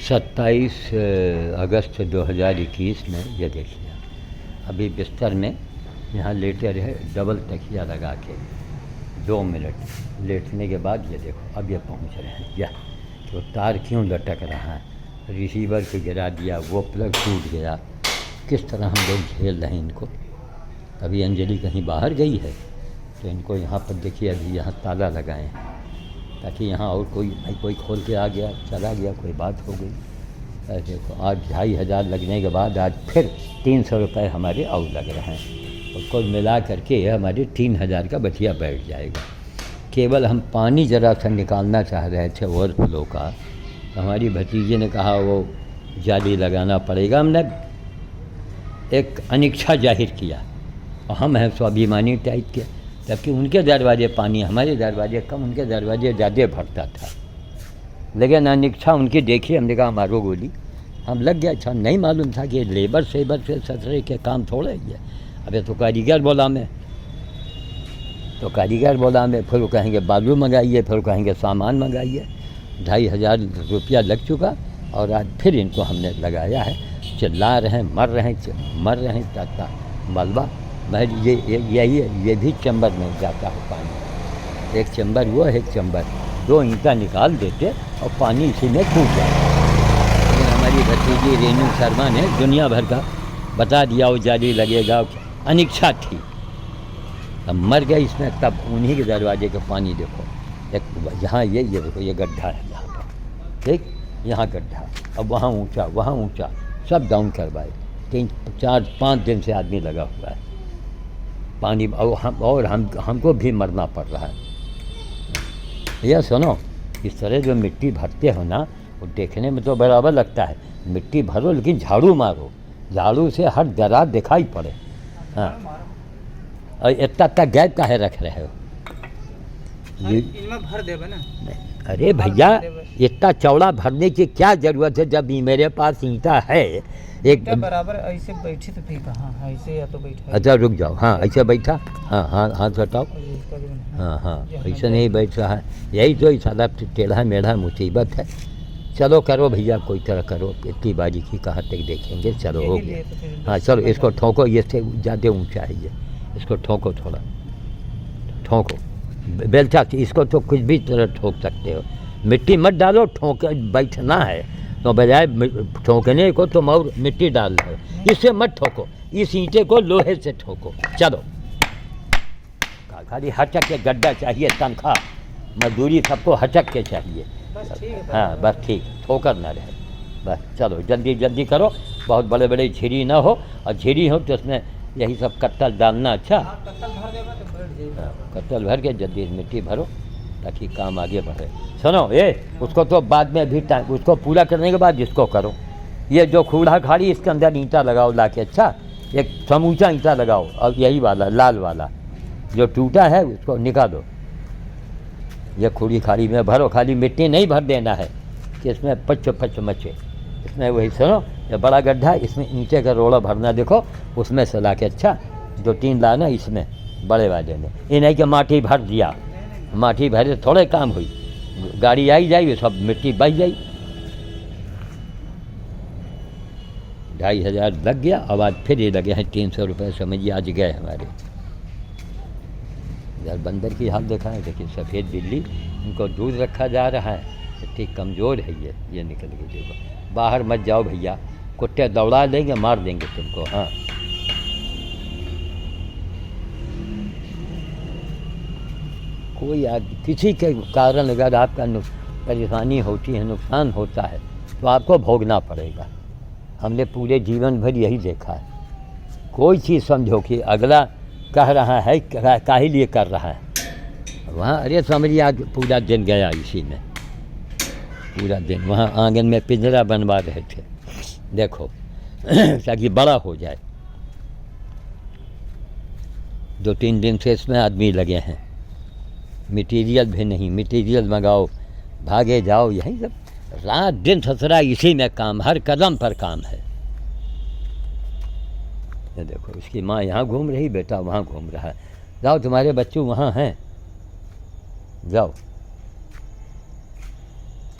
27 अगस्त 2021 में ये देखिए, अभी बिस्तर में यहाँ लेटे रहे डबल तकिया लगा के 2 मिनट लेटने के बाद ये देखो अब ये पहुँच रहे हैं। यह तो तार क्यों लटक रहा है, रिसीवर को गिरा दिया, वो प्लग टूट गया, किस तरह हम लोग झेल रहे हैं इनको। अभी अंजलि कहीं बाहर गई है तो इनको यहाँ पर देखिए अभी यहाँ ताला लगाए हैं ताकि यहाँ और कोई खोल के आ गया चला गया कोई बात हो गई। देखो आज 2,500 लगने के बाद आज फिर 300 रुपये हमारे और लग रहे हैं, उसको मिला करके हमारे 3,000 का बचिया बैठ जाएगा। केवल हम पानी ज़रा सा निकालना चाह रहे थे ओवरफ्लो का, हमारी भतीजी ने कहा वो जाली लगाना पड़ेगा। हमने एक अनिच्छा जाहिर किया और हम हैं स्वाभिमानी टाइप के, जबकि उनके दरवाजे पानी हमारे दरवाजे कम, उनके दरवाजे ज़्यादा भरता था। लेकिन अनिच्छा उनकी देखी, हमने कहा मारो गोली, हम लग गया। अच्छा नहीं मालूम था कि लेबर सेबर से ससरे के काम थोड़ा ही है। अबे तो कारीगर बोला मैं, फिर वो कहेंगे बालू मंगाइए, फिर वो कहेंगे सामान मंगाइए। 2,500 रुपया लग चुका और आज फिर इनको हमने लगाया है। चिल्ला रहे हैं, मर रहे हैं ताता मलबा। मैं ये भी चैम्बर में जाता है पानी, एक चैम्बर वो है, एक चैम्बर 2 ईंटा निकाल देते और पानी इसी में कूद जाता। लेकिन हमारी भतीजी रेणु शर्मा ने दुनिया भर का बता दिया वो जाली लगेगा, अनिच्छा थी। अब मर गए इसमें, तब उन्हीं के दरवाजे का पानी देखो, एक यहाँ ये देखो ये गड्ढा है यहाँ पर, ठीक, यहाँ गड्ढा, अब वहाँ ऊंचा सब डाउन करवाए। 3-4-5 दिन से आदमी लगा हुआ है पानी, और हमको भी मरना पड़ रहा है। यह सुनो, इस तरह जो मिट्टी भरते हो ना, वो देखने में तो बराबर लगता है, मिट्टी भरो लेकिन झाड़ू मारो, झाड़ू से हर दरार दिखाई पड़े। हाँ, और इतना गैप काहे रख रहे हो? इनमें भर देबे ना। अरे भैया इतना चौड़ा भरने की क्या ज़रूरत है जब मेरे पास ईंटा है एक बराबर। ऐसे बैठी तो ठीक है, हाँ ऐसे या तो बैठा। अच्छा रुक जाओ, हाँ ऐसे बैठा, हाँ हाथ हटाओ, हाँ ऐसे नहीं बैठ रहा है। यही तो साला टेढ़ा मेढ़ा मुसीबत है। चलो करो भैया, कोई तरह करो, इतनी बाजी की कहाँ तक देखेंगे। चलो हो गया, हाँ चलो इसको ठोको, ये से ज़्यादा ऊँचा है ये, इसको ठोको, थोड़ा ठोको बेलचा, इसको तो कुछ भी तरह ठोक सकते हो। मिट्टी मत डालो, ठोक बैठना है तो बजाय ठोकने को तुम और मिट्टी डाल रहे हो, इससे मत ठोको, इस ईंटे को लोहे से ठोको। चलो खाली हटक के गड्ढा चाहिए, तनख्वाह मजदूरी सबको हटक के चाहिए। हाँ बस ठीक, ठोकर ना रहे बस। चलो जल्दी जल्दी करो, बहुत बड़े बड़े झिरी ना हो, और झिरी हो तो उसमें यही सब कट्टल डालना। अच्छा कट्टल भर के जल्दी मिट्टी भरो ताकि काम आगे बढ़े। सुनो उसको तो बाद में भी टाइम, उसको पूरा करने के बाद इसको करो। ये जो खूड़ा खाड़ी इसके अंदर ईंटा लगाओ ला के, अच्छा एक समूचा ईंटा लगाओ, और यही वाला लाल वाला जो टूटा है उसको निकालो, ये खूड़ी खाड़ी में भरो। खाली मिट्टी नहीं भर देना है कि इसमें पच मचे, इसमें वही सुनो ये बड़ा गड्ढा, इसमें ईंटे का रोड़ा भरना, देखो उसमें से ला के, अच्छा 2-3 लाना इसमें बड़े वाले ने, ये नहीं कि माटी भर दिया, माटी भरे थोड़े काम हुई, गाड़ी आई जाएगी सब मिट्टी बह जाई। 2,500 लग गया, अब आज फिर ये लगे हैं 300 रुपये, समझिए आज गए हमारे। इधर बंदर की हाल देखा है, देखिए सफ़ेद बिल्ली, इनको दूध रखा जा रहा है, इतनी कमज़ोर है ये निकल गई। देखो बाहर मत जाओ भैया, कुत्ते दौड़ा देंगे, मार देंगे तुमको। हाँ कोई किसी के कारण अगर आपका परेशानी होती है, नुकसान होता है, तो आपको भोगना पड़ेगा। हमने पूरे जीवन भर यही देखा है। कोई चीज़ समझो कि अगला कह रहा है काहे लिए कर रहा है, वहाँ अरे समझिए आज पूरा दिन गया इसी में, पूरा दिन वहाँ आंगन में पिंजरा बनवा रहे थे, देखो ताकि बड़ा हो जाए। 2-3 दिन से इसमें आदमी लगे हैं, मटीरियल भी नहीं, मटीरियल मंगाओ, भागे जाओ, यही सब रात दिन ससरा इसी में काम, हर कदम पर काम है। ये देखो इसकी माँ यहाँ घूम रही, बेटा वहाँ घूम रहा है। जाओ तुम्हारे बच्चे वहाँ हैं, जाओ।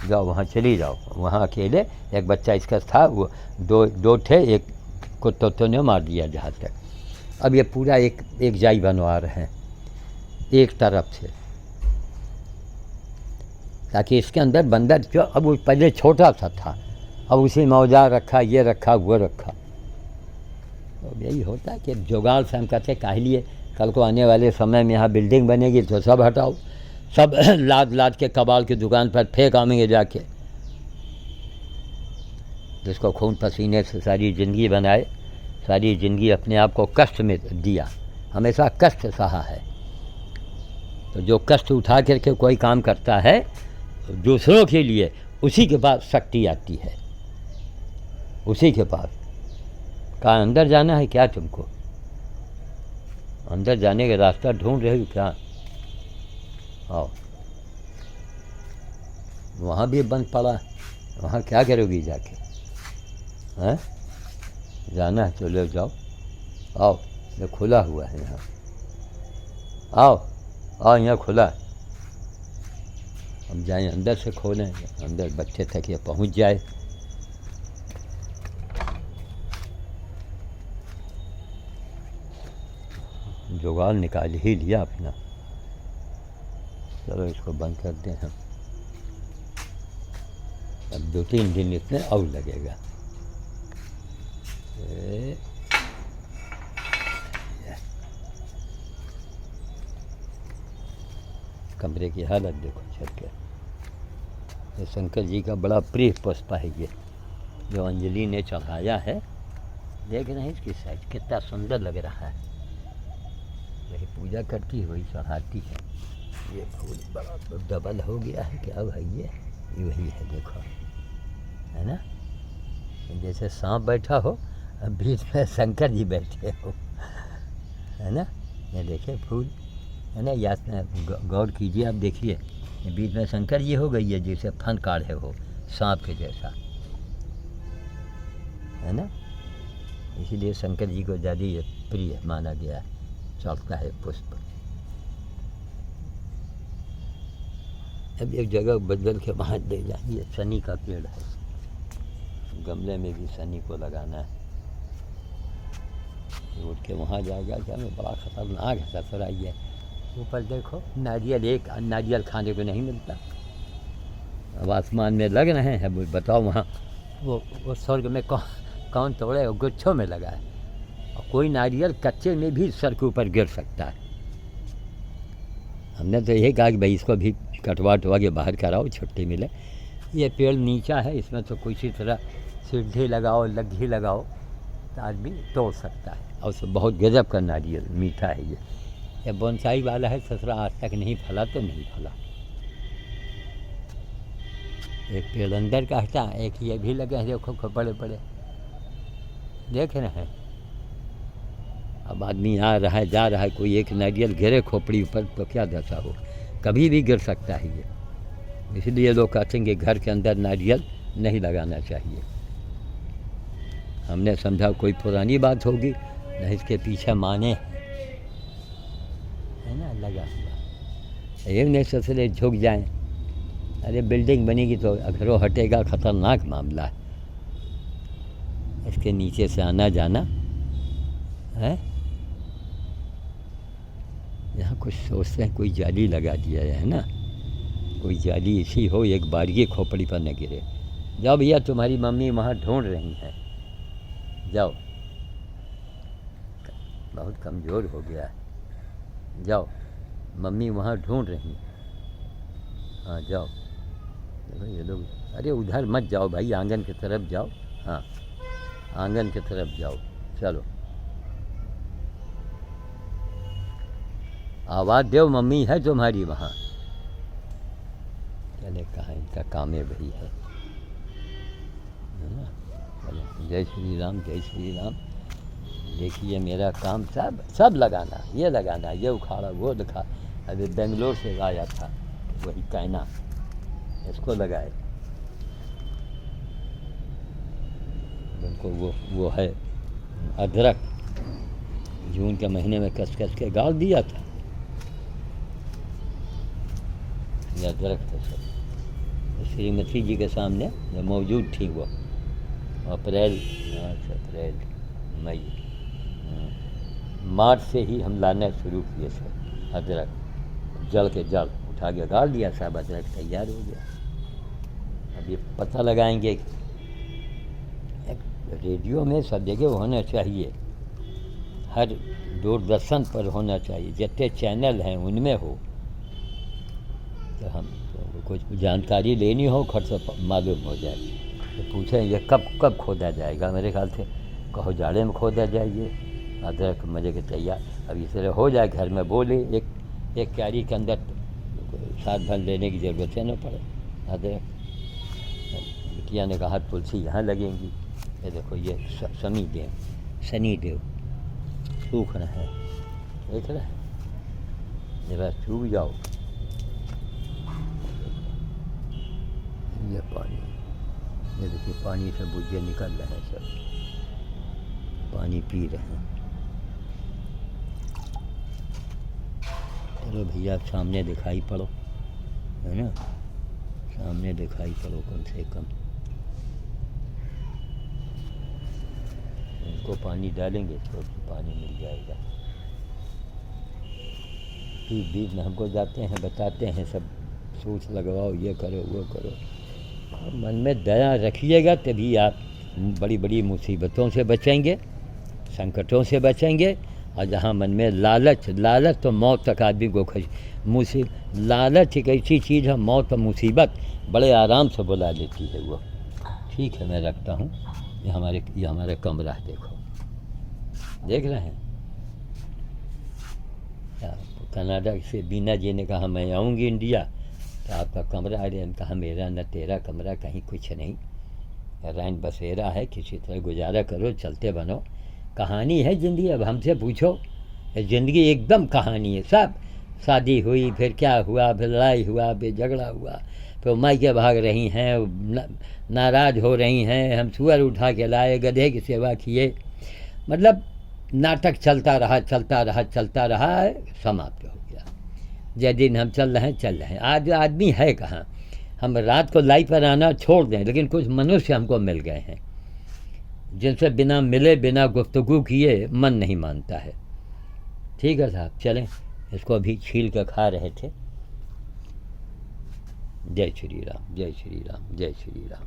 जाओ वहाँ चली जाओ, वहाँ अकेले एक बच्चा इसका था, वो दो थे, एक को तो ने मार दिया जहाँ तक। अब ये पूरा एक जाई बनवा रहे हैं एक तरफ से, ताकि इसके अंदर बंदर जो अब वो पहले छोटा सा था, अब उसी में औजार रखा, ये रखा, वो रखा। तो यही होता है कि जुगाड़ से हम कहते काहे लिए, कल को आने वाले समय में यहाँ बिल्डिंग बनेगी तो सब हटाओ, सब लाद के कबाड़ की दुकान पर फेंक आएंगे जाके। जिसको खून पसीने से सारी ज़िंदगी बनाए, सारी ज़िंदगी अपने आप को कष्ट में दिया, हमेशा कष्ट सहा है, तो जो कष्ट उठा करके कोई काम करता है दूसरों के लिए, उसी के पास शक्ति आती है, उसी के पास। कहाँ अंदर जाना है क्या तुमको? अंदर जाने का रास्ता ढूंढ रहे हो क्या? आओ, वहाँ भी बंद पड़ा, वहाँ क्या करोगी जाके? हैं? जाना है चलो जाओ, आओ, ये खुला हुआ है यहाँ, आओ आओ, यहाँ खुला है। हम जाएं अंदर से खोलें, अंदर बच्चे तक ये पहुँच जाए। जुगाड़ निकाल ही लिया अपना, चलो इसको बंद कर दें हम। अब 2-3 दिन इसमें और लगेगा। कमरे की हालत देखो छत के। ये शंकर जी का बड़ा प्रिय पुष्प है, ये जो अंजलि ने चढ़ाया है, देख रहे हैं इसकी साइज कितना सुंदर लग रहा है। यही पूजा करती हुई चढ़ाती है। ये फूल बड़ा डबल हो गया है क्या भाई? ये वही है, देखो, है ना, जैसे सांप बैठा हो, बीच में शंकर जी बैठे हो, है ना। ये देखिए फूल, है ना, याद गौर कीजिए, आप देखिए, बीच में शंकर जी हो गई है, जैसे फन काढ़े हो सांप के जैसा, है ना। इसीलिए शंकर जी को ज़्यादा ये प्रिय माना गया है, चढ़ता है पुष्प। अब एक जगह बदल के वहाँ ले जाइए, शनि का पेड़ है, गमले में भी शनि को लगाना है। उठ के वहाँ जाएगा क्या, में बड़ा खतरनाक है, ससुराई है। ऊपर देखो नारियल, एक नारियल खाने को नहीं मिलता। अब आसमान में लग रहे हैं, वो बताओ वहाँ वो स्वर्ग में कौन तोड़े? वो गुच्छों में लगा है, और कोई नारियल कच्चे में भी सर के ऊपर गिर सकता है। हमने तो यही कहा कि भाई इसको भी कटवा के बाहर कराओ, छुट्टी मिले। ये पेड़ नीचा है, इसमें तो किसी तरह सीढ़ी लगाओ, लग्घी लगाओ, तो आदमी तोड़ सकता है। और उससे बहुत गजब का नारियल मीठा है ये बोनसाई वाला है, ससुरा आज तक नहीं फला तो नहीं फला। एक पेड़ अंदर का हटा, एक ये भी लगे हैं, देखो बड़े बड़े देख रहे हैं। अब आदमी आ रहा है, जा रहा है, कोई एक नारियल गिरे खोपड़ी ऊपर तो क्या दशा हो, कभी भी गिर सकता है ये। इसलिए लोग कहते हैं कि घर के अंदर नारियल नहीं लगाना चाहिए। हमने समझा कोई पुरानी बात होगी, नहीं इसके पीछे माने, है ना, लगा हुआ। एक नहीं ससुरे झुक जाएं, अरे बिल्डिंग बनेगी तो अगर वो हटेगा, ख़तरनाक मामला है। इसके नीचे से आना जाना है। यहाँ कुछ सोचते हैं कोई जाली लगा दिया है ना, कोई जाली ऐसी हो एक बारीकी खोपड़ी पर न गिरे। जाओ भैया, तुम्हारी मम्मी वहाँ ढूंढ रही हैं, जाओ, बहुत कमज़ोर हो गया है, जाओ, मम्मी वहाँ ढूंढ रही हैं, हाँ जाओ। देखो ये लोग, अरे उधर मत जाओ भाई, आंगन की तरफ जाओ, हाँ आंगन की तरफ जाओ, चलो आवाज़ दो, मम्मी है तुम्हारी वहाँ। चले कहाँ, इनका काम है वही है ना। चलो, जय श्री राम, जय श्री राम। देखिए मेरा काम सब लगाना, ये लगाना, ये उखाड़ा, वो दिखा। अभी बेंगलोर से आया था, वही कैना, इसको लगाए। उनको वो है अदरक, जून के महीने में कस के गाड़ दिया था, ये अदरक है सब। श्रीमती जी के सामने जो मौजूद थी वो अप्रैल मई मार्च से ही हम लाना शुरू किए थे अदरक, जड़ के जड़ उठा के गाड़ दिया, साहब अदरक तैयार हो गया। अब ये पता लगाएंगे, रेडियो में सब जगह होना चाहिए, हर दूरदर्शन पर होना चाहिए, जितने चैनल हैं उनमें हो, तो हम तो कुछ जानकारी लेनी हो खट से मालूम हो जाए। तो पूछें ये कब खोदा जाएगा, मेरे ख्याल से कहो जाड़े में खोदा जाइए, अदरक मजे के तैयार। अब इस तरह हो जाए, घर में बोले एक क्यारी के अंदर साथ भर लेने की ज़रूरत है न पड़े अदरक। बिटिया ने कहा तुलसी यहाँ लगेंगी, ये देखो ये शनि देव सूख रहे हैं, देख रहे हैं, जरा चूक जाओ। ये पानी, ये देखिए पानी से बुझे निकल रहे हैं, सब पानी पी रहे हैं। चलो भैया सामने दिखाई पड़ो, है ना, सामने दिखाई पड़ो कम से कम। उनको पानी डालेंगे तो पानी मिल जाएगा। बीच में हमको जाते हैं बताते हैं सब, सोच लगवाओ, ये करो वो करो। और मन में दया रखिएगा तभी आप बड़ी बड़ी मुसीबतों से बचेंगे, संकटों से बचेंगे। और जहाँ मन में लालच तो मौत तक आदमी को लालच एक ऐसी चीज़ है, मौत और मुसीबत बड़े आराम से बुला लेती है वो। ठीक है, मैं रखता हूँ। ये हमारा कमरा है, देखो, देख रहे हैं। कनाडा से बीना जी ने कहा मैं आऊँगी इंडिया, तो आपका कमरा है। कहा मेरा न तेरा कमरा, कहीं कुछ नहीं, रैन बसेरा है, किसी तरह गुजारा करो, चलते बनो। कहानी है ज़िंदगी। अब हमसे पूछो, ज़िंदगी एकदम कहानी है। सब शादी हुई, फिर क्या हुआ, फिर लड़ाई हुआ, फिर झगड़ा हुआ, फिर मायके भाग रही हैं, नाराज़ हो रही हैं, हम सुअर उठा के लाए, गधे की सेवा किए, मतलब नाटक चलता रहा, समाप्त हो गया। जिस दिन हम चल रहे हैं, आज आदमी है कहाँ। हम रात को लाइट पर आना छोड़ दें, लेकिन कुछ मनुष्य हमको मिल गए हैं जिनसे बिना मिले, बिना गुफ्तगू किए मन नहीं मानता है। ठीक है साहब, चलें, इसको अभी छील कर खा रहे थे। जय श्री राम, जय श्री राम, जय श्री राम।